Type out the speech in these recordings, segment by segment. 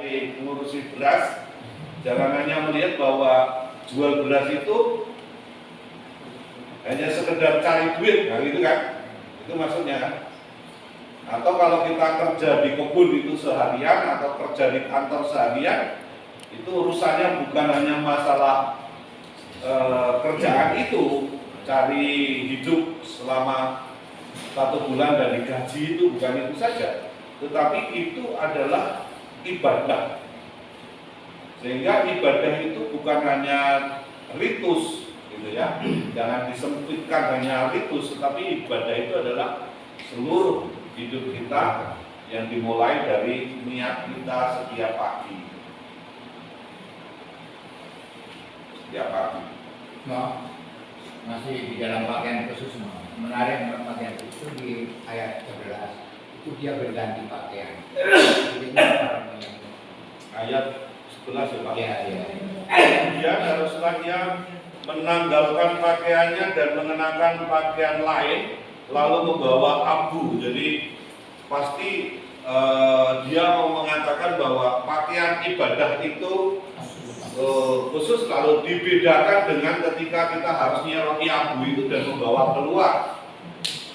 nanti ngurusi beras, jangan hanya melihat bahwa jual beras itu hanya sekedar cari duit, nah gitu kan? Itu maksudnya kan? Atau kalau kita kerja di kebun itu seharian atau kerja di kantor seharian, itu urusannya bukan hanya masalah kerjaan itu, cari hidup selama 1 bulan dan digaji itu bukan itu saja, tetapi itu adalah ibadah. Sehingga ibadah itu bukan hanya ritus, gitu ya. Jangan disempitkan hanya ritus, tetapi ibadah itu adalah seluruh hidup kita yang dimulai dari niat kita setiap pagi. Setiap pagi. No, masih di dalam pakaian khusus, no. Menarik pakaian itu di ayat 11 itu dia berganti pakaian. Ayat 11 ya Pak? Iya. Kemudian haruslah dia menanggalkan pakaiannya dan mengenakan pakaian lain, lalu membawa abu. Jadi pasti dia mau mengatakan bahwa pakaian ibadah itu khusus lalu dibedakan dengan ketika kita harus nyeroti abu itu dan membawa keluar.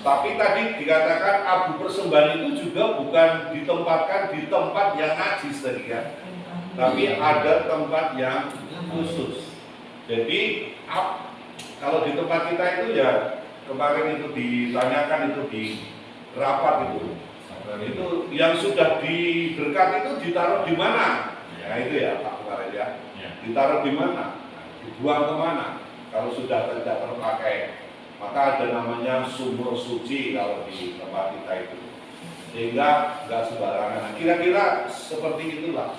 Tapi tadi dikatakan abu persembahan itu juga bukan ditempatkan di tempat yang najis tadi ya, tapi ada tempat yang khusus. Jadi kalau di tempat kita itu ya kemarin itu ditanyakan itu di rapat itu yang sudah diberkat itu ditaruh di mana? Ya itu ya Pak kemarin ya. Ditaruh di mana? Dibuang kemana? Kalau sudah tidak terpakai, maka ada namanya sumur suci kalau di tempat kita itu. Sehingga nggak sembarangan. Kira-kira seperti itulah.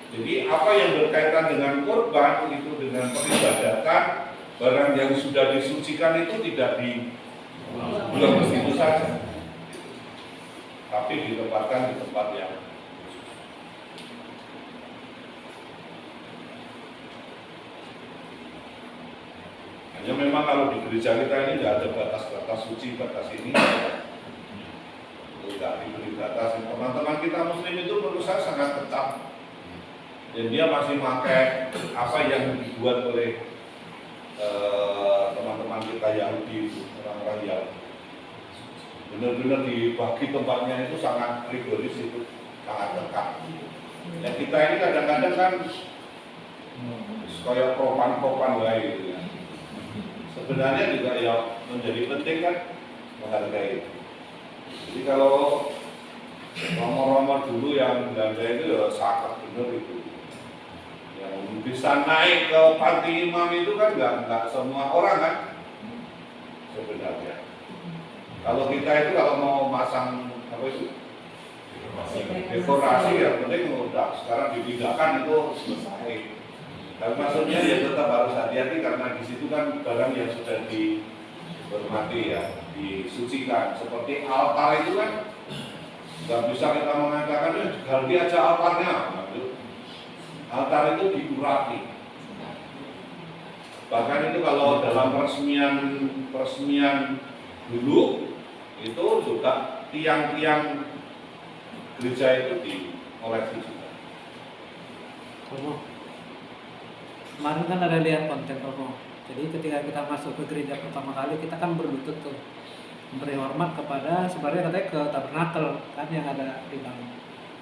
Jadi apa yang berkaitan dengan kurban itu dengan peribadatan, barang yang sudah disucikan itu tidak dibuang begitu saja, tapi ditempatkan di tempat yang hanya memang kalau di gereja kita ini nggak ada batas-batas suci, batas ini tidak diberi batas. Teman-teman kita muslim itu menurut saya sangat ketat dan dia masih pakai apa yang dibuat oleh teman-teman kita Yahudi, orang-orang Yahudi. Benar-benar dibagi tempatnya itu sangat rigoris, itu sangat ketat. Ya kita ini kadang-kadang kan kayak propan-propan lah gitu ya. Sebenarnya juga ya menjadi penting kan menghargai. Jadi kalau romo-romo dulu yang belanja itu ya sangat benar itu. Yang bisa naik ke panti imam itu kan nggak semua orang kan sebenarnya. Kalau kita itu kalau mau masang apa itu dekorasi ya penting udah sekarang dipindahkan itu selesai. Dan maksudnya ya tetap harus hati-hati karena di situ kan barang yang sudah dihormati ya, disucikan. Seperti altar itu kan nggak bisa kita mengatakan ya ganti aja altarnya. Altar itu diurati. Bahkan itu kalau dalam peresmian dulu itu juga tiang-tiang gereja itu dikoleksi juga. Kemarin kan ada lihat konten Romo. Jadi ketika kita masuk ke gereja pertama kali kita kan berlutut tuh memberi hormat kepada sebenarnya katanya ke tabernakel kan yang ada di dalam,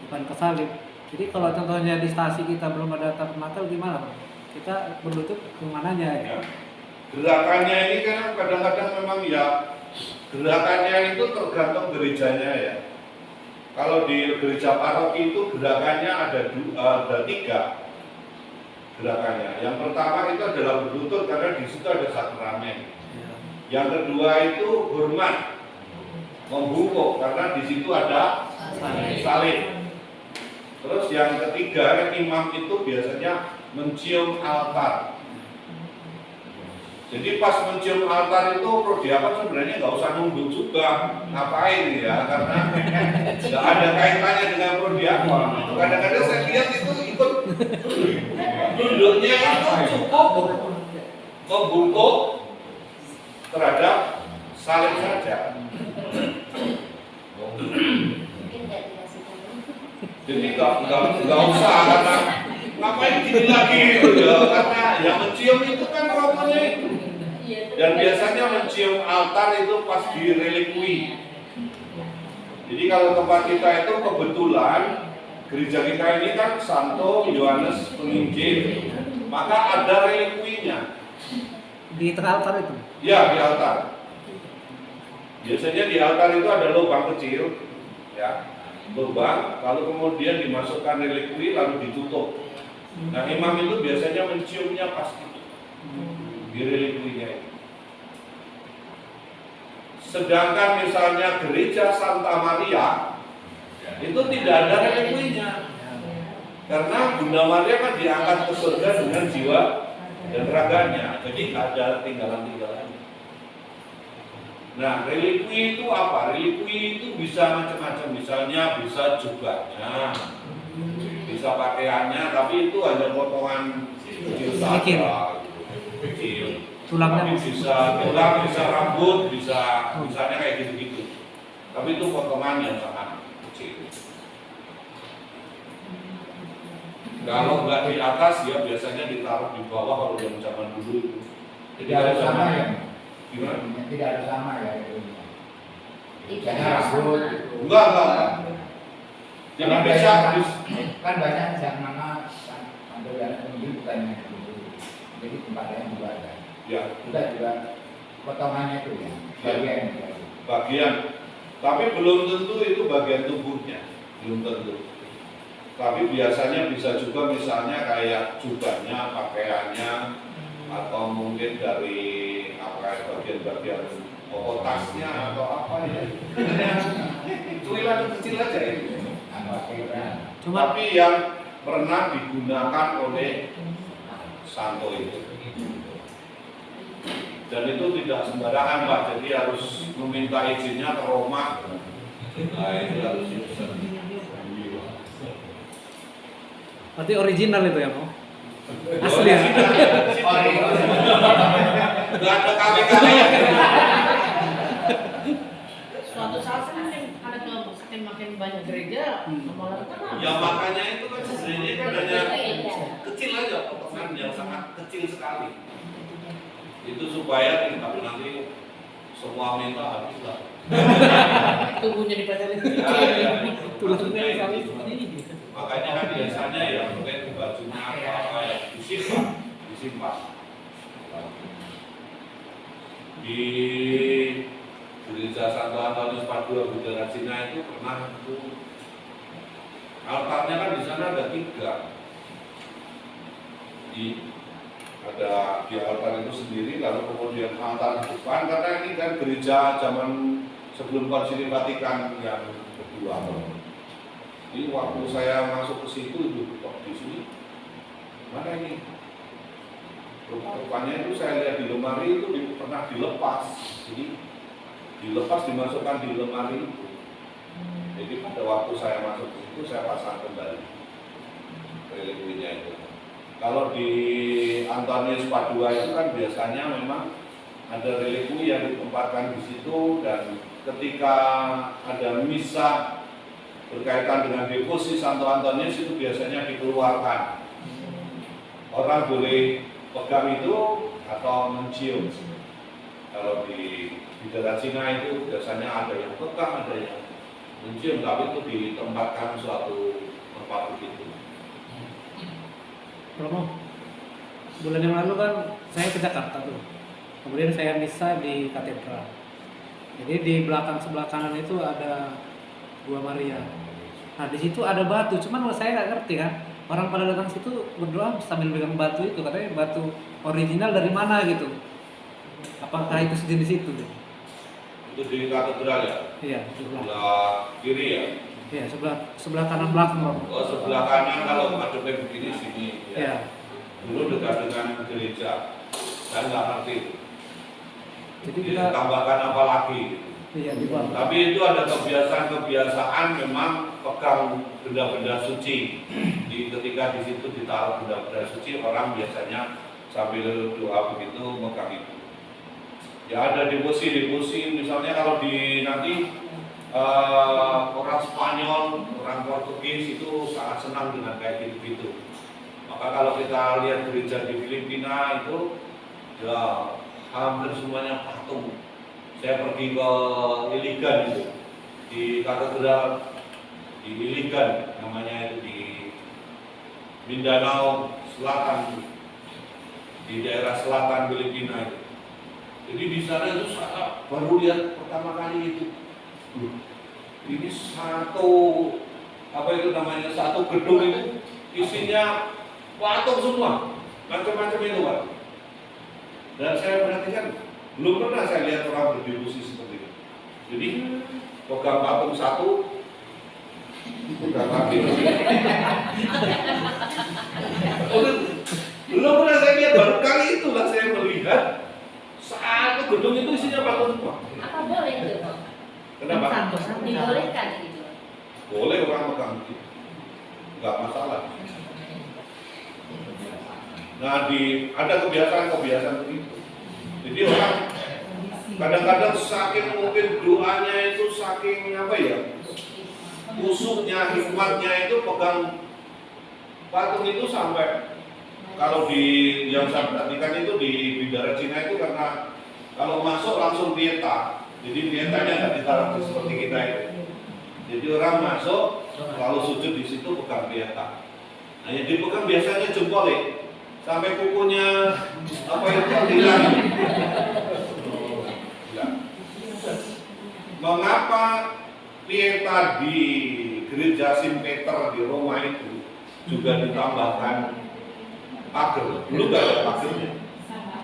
bukan ke salib. Jadi kalau contohnya di stasi kita belum ada tabernakel gimana Bro? Kita berlutut kemananya ya? Gerakannya ini kan kadang-kadang memang ya gerakannya itu tergantung gerejanya ya. Kalau di gereja paroki itu gerakannya ada 3 gerakannya. Yang pertama itu adalah berlutut karena di situ ada sakramen. Yang kedua itu hormat, membungkuk karena di situ ada salib. Terus yang ketiga imam itu biasanya mencium altar. Jadi pas mencium altar itu perlu diapa sebenarnya nggak usah nunduk juga, ngapain ya? Karena nggak ada kaitannya dengan perlu diapa. Kadang-kadang saya lihat itu ikut duduknya itu cukup membungkuk terhadap salib saja. Jadi nggak usah karena ngapain gini lagi gitu ya, karena yang mencium itu kan romonya itu. Dan biasanya mencium altar itu pas di relikui. Jadi kalau tempat kita itu kebetulan gereja kita ini kan Santo Yohanes Penginjil, maka ada relikuinya Di tengah altar itu. ya di altar. Biasanya di altar itu ada lubang kecil, ya lubang, lalu kemudian dimasukkan relikui lalu ditutup. Nah imam itu biasanya menciumnya pas itu di relikuinya itu. Sedangkan misalnya gereja Santa Maria itu tidak ada relikuinya, karena Bunda Maria kan diangkat ke surga dengan jiwa dan raganya, jadi nggak ada tinggalan-tinggalannya. Nah, relikui itu apa? Relikui itu bisa macam-macam, misalnya bisa jubahnya, bisa pakaiannya, tapi itu hanya potongan kecil saja, gitu. Kecil. Tulangnya Tapi bisa tulang, bisa rambut, bisa misalnya kayak gitu-gitu. Tapi itu potongan yang sangat kecil. Kalau nggak di atas ya biasanya ditaruh di bawah kalau yang zaman dulu itu. Jadi Tidak ada kalau sama zaman ya. gimana? Tidak ada sama ya itu. Jangan rambut. Enggak. Jadi Kalau bisa kan banyak yang nama Santo Yohanes Penginjil bukannya itu. Jadi tempat lain juga ada. ya Kita juga potongannya itu ya, bagian. bagian, tapi belum tentu itu bagian tubuhnya, belum tentu. Tapi biasanya bisa juga misalnya kayak jubahnya, pakaiannya, atau mungkin dari apa bagian-bagian tasnya atau apa ya. Cuilan kecil aja itu. Cuma Tapi yang pernah digunakan oleh Santo itu. Dan itu tidak sembarangan Pak, jadi harus meminta izinnya ke Roma. Nah itu harus berarti original itu ya, Pak? Asli ya? Nggak ada kali-kali ya. Suatu saat kan ada makin banyak gereja, malah kan Ya makanya itu kan sebenarnya kan hanya kecil aja, potongan yang sangat kecil sekali. Itu supaya tapi nanti semua minta habis lah. tubuhnya dipacarin. Ya. Tulangnya Maksudnya kali itu. ini. Makanya kan biasanya ya mungkin bajunya apa ya disimpan. Di gereja Santo Antonius Padua Bunda Cina itu pernah itu altarnya kan di sana ada 3. Ada di altar itu sendiri, lalu kemudian altar depan, karena ini kan gereja zaman sebelum Konsili Vatikan yang kedua. Jadi waktu saya masuk ke situ itu di sini, mana ini? Rupanya itu saya lihat di lemari itu pernah dilepas, jadi dilepas dimasukkan di lemari itu. Jadi pada waktu saya masuk ke situ saya pasang kembali relikuinya itu. Kalau di Antonius Padua itu kan biasanya memang ada relikui yang ditempatkan di situ, dan ketika ada misa berkaitan dengan devosi Santo Antonius itu biasanya dikeluarkan. Orang boleh pegang itu atau mencium. Kalau di daerah Cina itu biasanya ada yang pegang, ada yang mencium, tapi itu ditempatkan suatu tempat begitu. Romo, bulan yang lalu kan saya ke Jakarta tuh. Kemudian saya misa di katedral. Jadi di belakang sebelah kanan itu ada Gua Maria. Nah di situ ada batu, cuman saya nggak ngerti kan. Orang pada datang situ berdoa sambil pegang batu itu, katanya batu original dari mana gitu. Apakah itu sejenis itu? Itu di katedral ya? Iya, sebelah. Sebelah kiri ya? Iya, sebelah kanan belakang, Romo. Oh, sebelah kanan kalau ngadepin begini sini. Iya. Dulu dekat dengan gereja. Saya nggak ngerti. Jadi Jadi kita tambahkan apa lagi? iya di bawah. Tapi itu ada kebiasaan memang pegang benda-benda suci. Ketika di situ ditaruh benda-benda suci, orang biasanya sambil doa begitu megang itu. Ya ada devosi, misalnya kalau di nanti orang Spanyol, orang Portugis itu sangat senang dengan kayak gitu-gitu. Maka kalau kita lihat gereja di Filipina itu ya hampir semuanya patung. Saya pergi ke Iligan itu, di katedral di Iligan namanya itu di Mindanao Selatan, di daerah selatan Filipina itu. Jadi di sana itu saya baru lihat pertama kali itu. Ini satu apa itu namanya, satu gedung itu isinya patung semua, macam-macam itu Pak. Dan saya perhatikan belum pernah saya lihat orang berdevosi seperti itu. Jadi pegang patung satu, pegang lagi. Belum pernah saya lihat, baru kali itulah saya melihat satu gedung itu isinya patung semua. Apa boleh itu? Kenapa? Dibolehkan gitu. Boleh orang pegang itu, nggak masalah. Nah, ada kebiasaan-kebiasaan begitu. Jadi orang kadang-kadang saking mungkin doanya itu saking apa ya, kusuknya, hikmatnya itu pegang patung itu sampai kalau di yang saya perhatikan itu di Bidara Cina itu karena kalau masuk langsung pieta. Jadi pietanya nggak ditaruh seperti kita itu. Jadi orang masuk lalu sujud di situ pegang pieta. Nah yang dipegang biasanya jempol ya, sampai kukunya apa itu hilang. Mengapa pieta di gereja Saint Peter di Roma itu juga ditambahkan pagar? Dulu nggak ada pagarnya,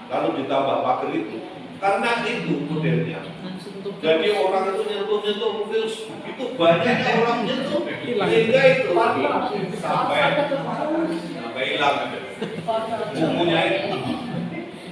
lalu ditambah pagar itu karena itu modelnya. Jadi orang itu nyentuh mungkin begitu banyaknya orang nyentuh sehingga itu sampai hilang bukunya itu.